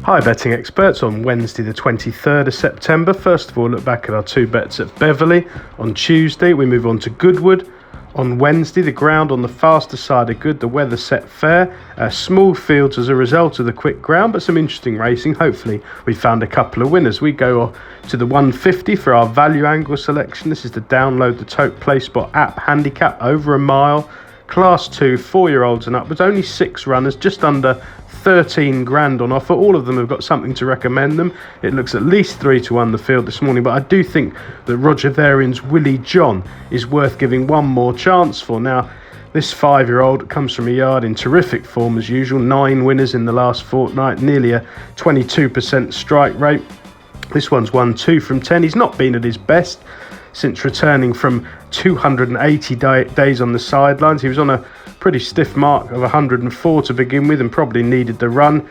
Hi betting experts, on Wednesday the 23rd of September. First of all, look back at our two bets at Beverley. On Tuesday we move on to Goodwood. On Wednesday the ground on the faster side are good, the weather set fair. Small fields as a result of the quick ground, but some interesting racing. Hopefully we found a couple of winners. We go to the 150 for our value angle selection. This is the download the Tote PlaySpot app handicap over a mile. Class 2, 4-year-olds and upwards, only 6 runners, just under 13 grand on offer. All of them have got something to recommend them. It looks at least 3-1 the field this morning, but I do think that Roger Varian's Willie John is worth giving one more chance for. Now, this 5-year-old comes from a yard in terrific form as usual, 9 winners in the last fortnight, nearly a 22% strike rate. This one's won 2 from 10. He's not been at his best since returning from 280 days on the sidelines. He was on a pretty stiff mark of 104 to begin with and probably needed the run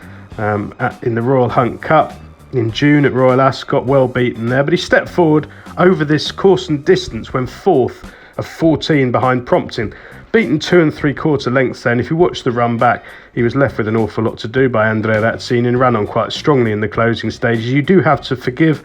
in the Royal Hunt Cup in June at Royal Ascot. Well beaten there, but he stepped forward over this course and distance when 4th of 14 behind Prompting. Beaten 2 3/4 lengths there, and if you watch the run back, he was left with an awful lot to do by Andrea Razzini and ran on quite strongly in the closing stages. You do have to forgive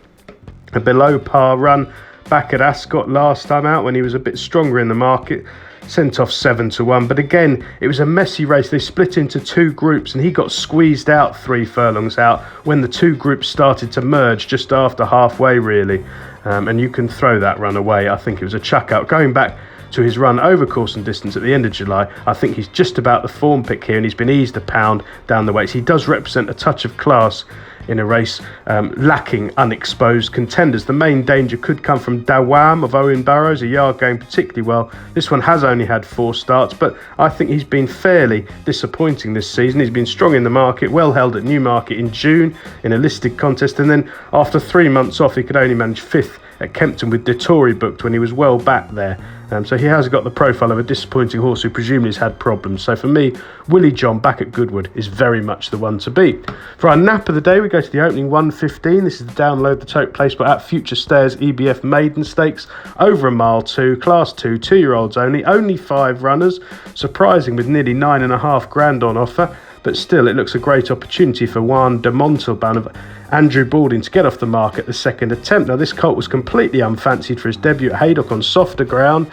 a below par run back at Ascot last time out when he was a bit stronger in the market, sent off 7-1. But again, it was a messy race. They split into 2 groups and he got squeezed out 3 furlongs out when the 2 groups started to merge just after halfway, really. And you can throw that run away. I think it was a chuck out. Going back to his run over course and distance at the end of July, I think he's just about the form pick here, and he's been eased a pound down the weights. He does represent a touch of class in a race lacking unexposed contenders. The main danger could come from Dawam of Owen Burrows, a yard going particularly well. This one has only had 4 starts, but I think he's been fairly disappointing this season. He's been strong in the market, well held at Newmarket in June in a listed contest, and then after 3 months off, he could only manage 5th at Kempton with Dettori booked when he was well back there. So he has got the profile of a disappointing horse who presumably has had problems. So for me, Willie John back at Goodwood is very much the one to beat. For our nap of the day, we go to the opening 1:15. This is the download the Tote PlaySpot at Future Stairs EBF Maiden Stakes over a mile 2, class 2, 2-year-olds only 5 runners, surprising with nearly 9.5 grand on offer. But still, it looks a great opportunity for Juan de Montalban of Andrew Balding to get off the mark at the second attempt. Now, this colt was completely unfancied for his debut at Haydock on softer ground.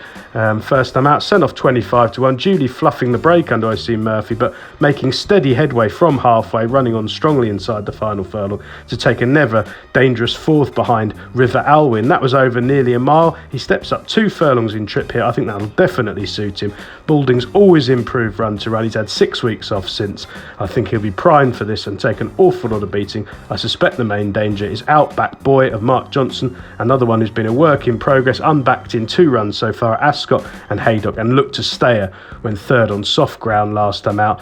First time out, sent off 25-1, duly fluffing the break under I.C. Murphy, but making steady headway from halfway, running on strongly inside the final furlong to take a never dangerous 4th behind River Alwyn. That was over nearly a mile. He steps up 2 furlongs in trip here. I think that'll definitely suit him. Balding's always improved run to run. He's had 6 weeks off since. I think he'll be primed for this and take an awful lot of beating. I suspect the main danger is Outback Boy of Mark Johnson, another one who's been a work in progress, unbacked in 2 runs so far at Ascot and Haydock, and looked to stay when 3rd on soft ground last time out.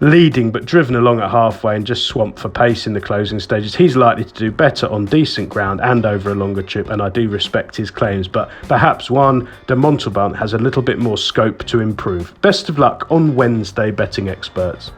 Leading but driven along at halfway and just swamped for pace in the closing stages. He's likely to do better on decent ground and over a longer trip, and I do respect his claims, but perhaps Juan de Montalban has a little bit more scope to improve. Best of luck on Wednesday, betting experts.